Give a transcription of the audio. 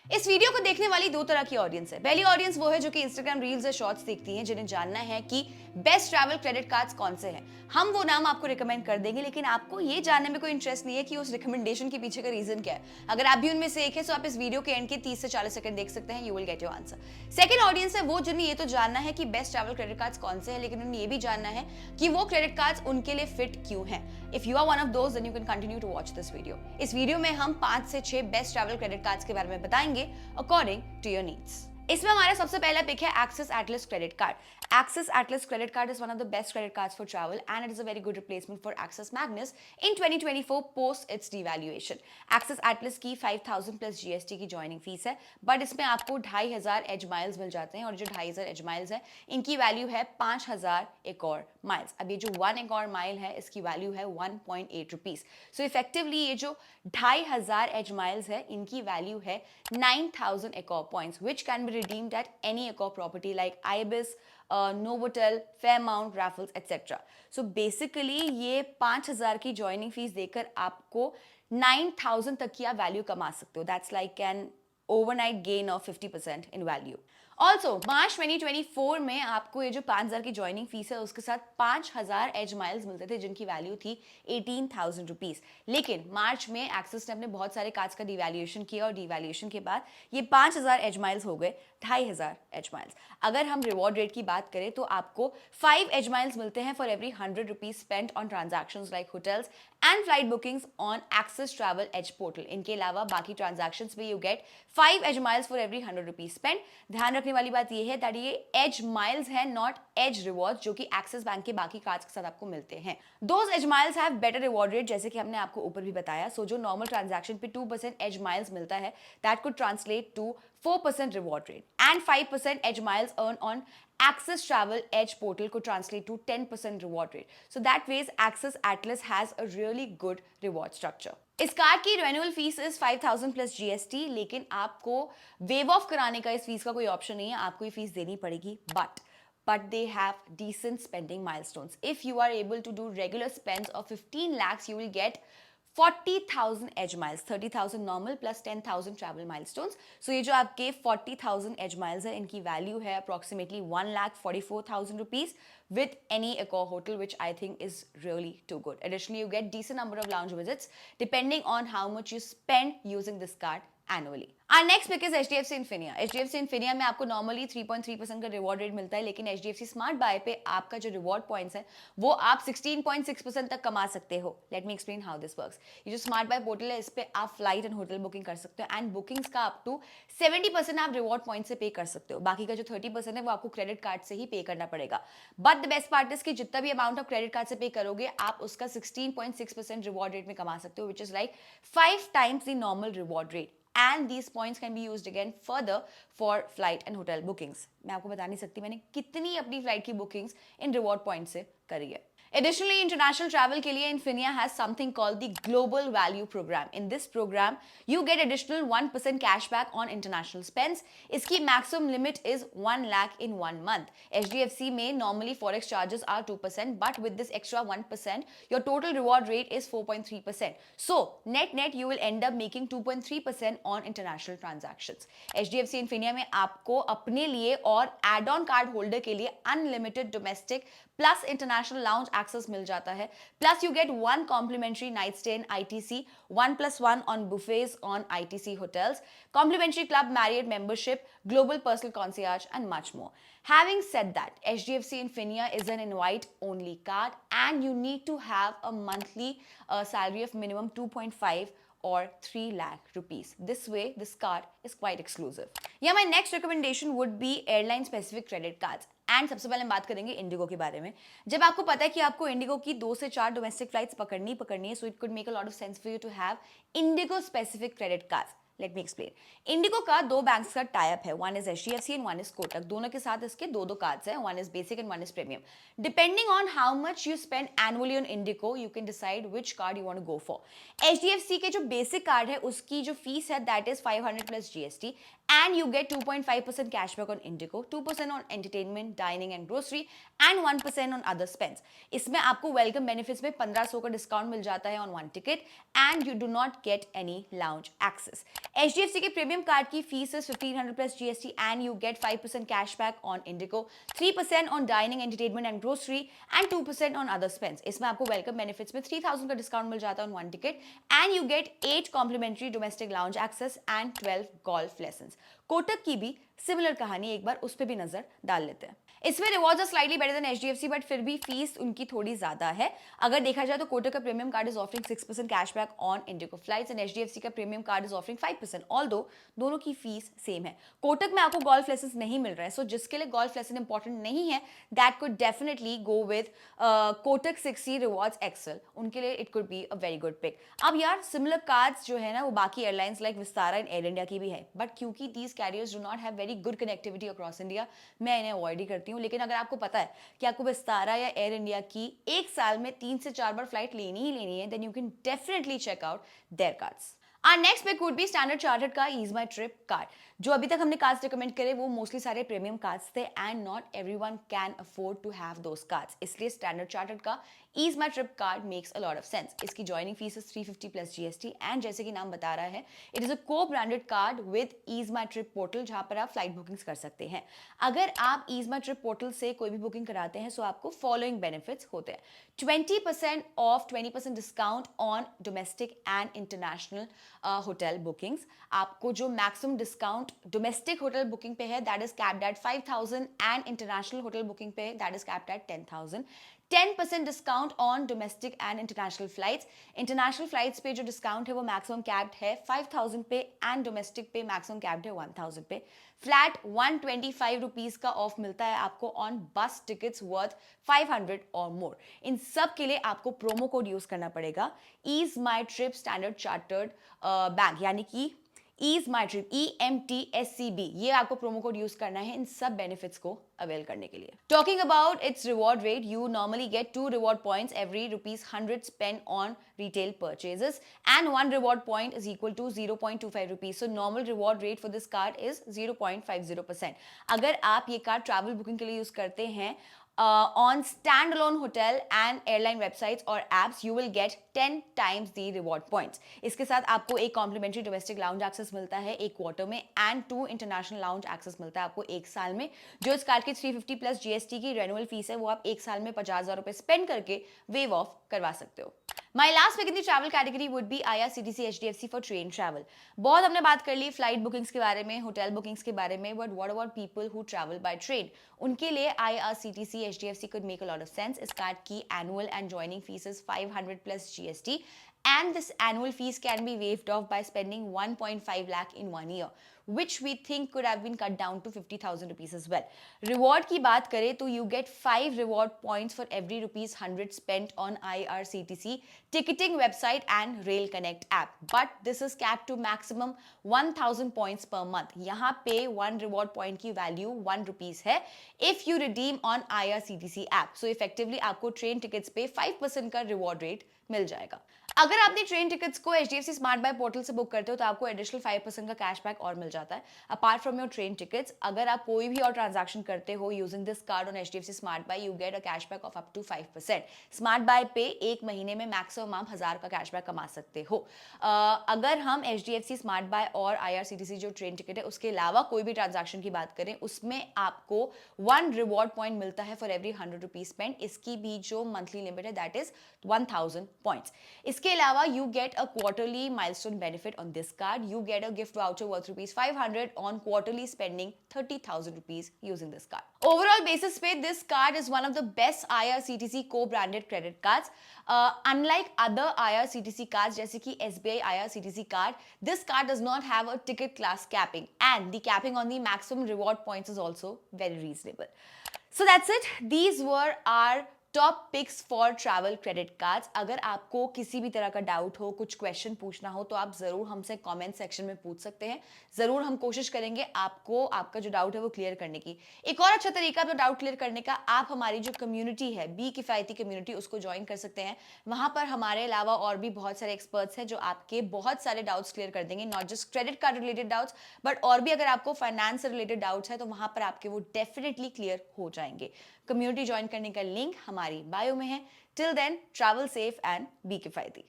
इस वीडियो को देखने वाली दो तरह की ऑडियंस है। पहली ऑडियंस वो है जो कि इंस्टाग्राम रील्स या शॉर्ट्स देखती है, जिन्हें जानना है कि बेस्ट ट्रैवल क्रेडिट कार्ड्स कौन से हैं। हम वो नाम आपको रिकमेंड कर देंगे, लेकिन आपको ये जानने में कोई इंटरेस्ट नहीं है कि उस रिकमेंडेशन के पीछे का रीजन क्या है। अगर आप भी उनमें से एक है तो आप इस वीडियो के एंड के 30 से 40 सेकंड देख सकते हैं, you will get your answer. Second audience है वो जिन्हें ये तो जानना है कि बेस्ट ट्रैवल क्रेडिट कार्ड्स कौन से हैं, लेकिन उन्हें ये भी जानना है कि वो क्रेडिट कार्ड्स उनके लिए फिट क्यों हैं। If you are one of those, then you can continue to watch this video. इस वीडियो में हम 5 से 6 बेस्ट ट्रैवल क्रेडिट कार्ड्स के बारे में बताएंगे अकॉर्डिंग to your needs. इसमें हमारा सबसे पहला पिक है axis Atlas credit card. Axis Atlas credit card is one of the best credit cards for travel and it is a very good replacement for axis Magnus in 2024 post it's devaluation. Axis Atlas की 5000 plus GST की joining fees है, but इसमें आपको 2500 as miles मिल जाते हैं, और जो 2500 as miles है इनकी वैल्यू है 5000 एक और माइल्स। अब ये जो 1 एक और माइल है इसकी वैल्यू है 1.8 रुपीज। सो इफेक्टिवली ये जो 2500 एज माइल्स है इनकी वैल्यू है 9000 एक और points, which can be redeemed at any Accor property like Ibis, Novotel, Fairmount, Raffles, etc. So basically ये 5000 की ज्वाइनिंग फीस देकर आपको 9000 तक की आप वैल्यू कमा सकते हो। That's like an overnight gain of 50% in value. Also मार्च 2024 में आपको ये जो 5000 की ज्वाइनिंग फीस है उसके साथ 5000 एज माइल्स मिलते थे, जिनकी वैल्यू थी 18,000 रुपीज। लेकिन मार्च में एक्सिस ने अपने बहुत सारे कार्ड्स का डिवैल्यूएशन किया, और डिवैल्यूएशन के बाद ये 5000 एज माइल्स हो गए 2500 एज माइल्स। अगर हम रिवॉर्ड रेट की बात करें तो आपको 5 एज माइल्स मिलते हैं for every 100 rupees spent on transactions like hotels and flight bookings on Axis travel edge portal. इनके अलावा बाकी ट्रांजैक्शंस में you get 5 edge miles for every 100 rupees spent. ध्यान रखने वाली बात यह है दैट ये एज माइल्स है, नॉट एज रिवॉर्ड्स, जो कि एक्सिस बैंक के बाकी कार्ड्स के साथ आपको मिलते हैं। Those edge miles have better reward rate, जैसे कि हमने आपको ऊपर भी बताया। सो जो नॉर्मल ट्रांजैक्शन पे 2% एज माइल्स मिलता है, that could translate to 4% reward rate, and 5% edge miles earned on Axis Travel Edge portal could translate to 10% reward rate. So that ways Axis Atlas has a really good reward structure. इस card की renewal fees is 5000 plus GST, लेकिन आपको wave of कराने का इस fees का कोई option नहीं है, आपको ये फीस देनी पड़ेगी। but they have decent spending milestones. If you are able to do regular spends of 15 lakhs, you will get 40,000 edge miles, 30,000 normal plus 10,000 travel milestones. So ये जो आपके 40,000 edge miles है, इनकी वैल्यू है approximately 1,44,000 rupees with any Accor hotel, which I think is really too good. Additionally, you get decent number of lounge visits depending on how much you spend using this card annually. Our next pick is HDFC Infinia. HDFC Infinia में आपको normally 3.3% का reward rate मिलता है, लेकिन HDFC smart buy पे आपका जो reward points है वो आप 16.6% तक कमा सकते हो। Late me explain how this works. ये जो स्मार्ट बाय पोर्टल है इस पे आप फ्लाइट एंड होटल बुकिंग कर सकते हो, एंड बुकिंग्स का अप टू 70% आप रिवॉर्ड पॉइंट से पे कर सकते हो। बाकी का जो 30% है वो आपको क्रेडिट कार्ड से ही पे करना पड़ेगा। But the best part is कि जितना भी अमाउंट आप क्रेडिट कार्ड से पे करोगे आप उसका 16.6% रिवॉर्ड रेट में कमा सकते हो, which is like 5 times the normal reward rate. And these points can be used again further for flight and hotel bookings. मैं आपको बता नहीं सकती मैंने कितनी अपनी फ्लाइट की बुकिंग्स इन रिवॉर्ड पॉइंट से करी है। Additionally, international travel के लिए Infinia has something called the Global Value Program. In this program, you get additional 1% cashback on international spends. इसकी maximum limit is 1 lakh in 1 month. HDFC में normally forex charges are 2%, but with this extra 1%, your total reward rate is 4.3%. So, net you will end up making 2.3% on international transactions. HDFC Infinia में आपको अपने लिए और add-on card holder के लिए unlimited domestic plus international lounge access मिल जाता है, plus you get 1 complimentary night stay in ITC, 1+1 on buffets on ITC hotels, complimentary club Marriott membership, global personal concierge and much more. Having said that, HDFC Infinia is an invite only card and you need to have a monthly salary of minimum 2.5 or 3 lakh rupees. This way, this card is quite exclusive. Yeah, my next recommendation would be airline specific credit cards. And सबसे पहले हम बात करेंगे Indigo के बारे में। जब आपको पता है कि आपको इंडिगो की 2 से 4 डोमेस्टिक फ्लाइट्स पकड़नी है, so it could make a lot of sense for you to have IndiGo specific credit cards. Let me explain. IndiGo का 2 बैंक्स का टाई अप है, one is HDFC and one is Kotak. दोनों के साथ इसके 2 cards हैं, one is basic and one is premium. Depending on how much you spend annually on IndiGo, you can decide which card you want to go for. HDFC के जो basic card है उसकी जो फीस है that is 500 plus GST, and you get 2.5% cashback on Indigo, 2% on entertainment, dining and grocery, and 1% on other spends. इसमें आपको welcome benefits में 1500 का डिस्काउंट मिल जाता है on one ticket, and you do not get any lounge access. HDFC के premium card की fees is 1500 plus GST and you get 5% cashback on Indigo, 3% on dining, entertainment and grocery and 2% on other spends. इसमें आपको welcome benefits में 3000 का discount मिल जाता है on one ticket and you get 8 complimentary domestic lounge access and 12 golf lessons. Kotak की भी similar कहानी, एक बार उस पर भी नजर डाल लेते हैं. इसमें rewards are slightly better than HDFC but फिर भी फीस उनकी थोड़ी ज्यादा है. अगर देखा जाए तो कोटक का premium card is offering 6% cashback on Indigo flights and HDFC का premium card is offering 5%. Although दोनों की फीस सेम है. कोटक में आपको गोल्फ लेसन नहीं मिल रहा है, सो जिसके लिए गोल्फ लेसन इंपॉर्टेंट नहीं है that could definitely go with Kotak 60 rewards XL. उनके लिए it could be a very good pick. अब यार सिमिलर कार्ड्स जो है ना वो बाकी airlines like Vistara and Air India की भी है, बट क्योंकि these carriers do not have very good connectivity across India, मैं इन्हें अवॉइड ही करती हूँ. लेकिन अगर आपको पता है कि आपको विस्तारा या एयर इंडिया की एक साल में 3 से 4 बार फ्लाइट लेनी ही लेनी है, then you can definitely check out their cards. Our next pick would be Standard Chartered का Ease My Trip कार्ड. जो अभी तक हमने कार्ड्स रिकमेंड करे वो मोस्टली सारे प्रीमियम कार्ड्स थे and not everyone can afford to have those cards. इसलिए स्टैंडर्ड चार्टर्ड का Ease My Trip card makes a lot of sense. इसकी joining fees is 350 plus GST and जैसे कि नाम बता रहा है इट इज अ को branded card with Ease My Trip portal जहां पर आप फ्लाइट बुकिंग्स कर सकते हैं. अगर आप Ease My Trip पोर्टल से कोई भी बुकिंग कराते हैं सो आपको फॉलोइंग बेनिफिट्स होते हैं. 20% off, 20% discount on domestic and international hotel bookings. आपको जो maximum discount domestic hotel booking पे है that is capped at 5000 and international hotel booking पे that is capped at 10000. 10% discount on domestic and international flights. International flights पे जो discount है वो maximum capped है 5000 पे एंड डोमेस्टिक पे मैक्सिमम कैप्ड है 1000 पे. फ्लैट 125 रुपीज का ऑफ मिलता है आपको ऑन बस टिकट्स वर्थ 500 और मोर. इन सब के लिए आपको प्रोमो कोड यूज करना पड़ेगा ईज माई ट्रिप स्टैंडर्ड चार्टर्ड बैंक, यानी कि ईज माई ट्रिप EMTSCB. ये आपको प्रोमो कोड यूज करना है इन सब बेनिफिट्स को अवेल करने के लिए. Talking about its reward rate, you normally get 2 reward points every ₹100 spent on retail purchases and 1 reward point is equal to 0.25 rupees. So normal reward rate for this card is 0.50%. अगर आप ये card travel booking के लिए use करते हैं on standalone hotel and airline websites or apps, you will get 10 times the reward points. इसके साथ आपको एक complimentary domestic lounge access मिलता है एक क्वार्टर में एंड 2 international lounge access मिलता है आपको एक साल में. जो इस कार्ड की 350 प्लस GST की रेन्युअल फीस है वो आप एक साल में 50,000 रुपए स्पेंड करके वेव ऑफ करवा सकते हो. My last pick in the travel category would be IRCTC HDFC for train travel. बहुत हमने बात कर ली फ्लाइट बुकिंग्स के बारे में, होटल बुकिंग्स के बारे में, but what about people who travel by train? उनके लिए IRCTC HDFC could make a lot of sense. इस कार्ड की annual and joining fees is 500 plus GST and this annual fees can be waived off by spending 1.5 lakh in 1 year, which we think could have been cut down to 50,000 rupees as well. Reward की बात करें तो you get 5 reward points for every ₹100 spent on IRCTC ticketing website and Rail Connect app. But this is capped to maximum 1000 points per month. यहाँ पे 1 reward point की value 1 rupees है if you redeem on IRCTC app. So effectively आपको train tickets पे 5% का reward rate मिल जाएगा. अगर आपने ट्रेन टिकट्स को HDFC स्मार्ट बाय पोर्टल से बुक करते हो तो आपको एडिशनल 5% का कैशबैक और मिल जाता है. Apart from your train tickets, अगर आप कोई भी और ट्रांजैक्शन करते हो using this card on HDFC smart buy, you get a cashback of up to 5%. Smart buy पे एक महीने में मैक्सिमम आप 1000 का कैशबैक कमा सकते हो. अगर हम HDFC स्मार्ट बाय और IRCTC जो ट्रेन टिकट है उसके अलावा कोई भी ट्रांजैक्शन की बात करें उसमें आपको 1 रिवॉर्ड पॉइंट मिलता है फॉर एवरी 100 रुपीज स्पेंड. इसकी भी जो मंथली लिमिट है दैट इज 1000 पॉइंट्स. इसके अलावा you get a quarterly milestone benefit on this card. You get a gift voucher worth ₹500 on quarterly spending 30,000 rupees using this card. Overall basis पे this card is one of the best IRCTC co-branded credit cards. Unlike other IRCTC cards जैसे कि SBI IRCTC card, this card does not have a ticket class capping and the capping on the maximum reward points is also very reasonable. So that's it. These were our top picks for travel credit cards. अगर आपको किसी भी तरह का doubt हो, कुछ question पूछना हो तो आप जरूर हमसे कमेंट सेक्शन में पूछ सकते हैं. जरूर हम कोशिश करेंगे आपको आपका जो डाउट है वो क्लियर करने की. एक और अच्छा तरीका अपना डाउट क्लियर करने का, आप हमारी जो कम्युनिटी है बी किफायती कम्युनिटी उसको ज्वाइन कर सकते हैं. वहां पर हमारे अलावा और भी बहुत सारे एक्सपर्ट्स हैं जो आपके बहुत सारे डाउट्स क्लियर कर देंगे. Not just credit card related doubts but और भी अगर आपको फाइनेंस से रिलेटेड डाउट्स है तो वहां पर आपके वो डेफिनेटली क्लियर हो जाएंगे. कम्युनिटी ज्वाइन करने का लिंक हमारी बायो में है. Till then travel safe and be किफायती.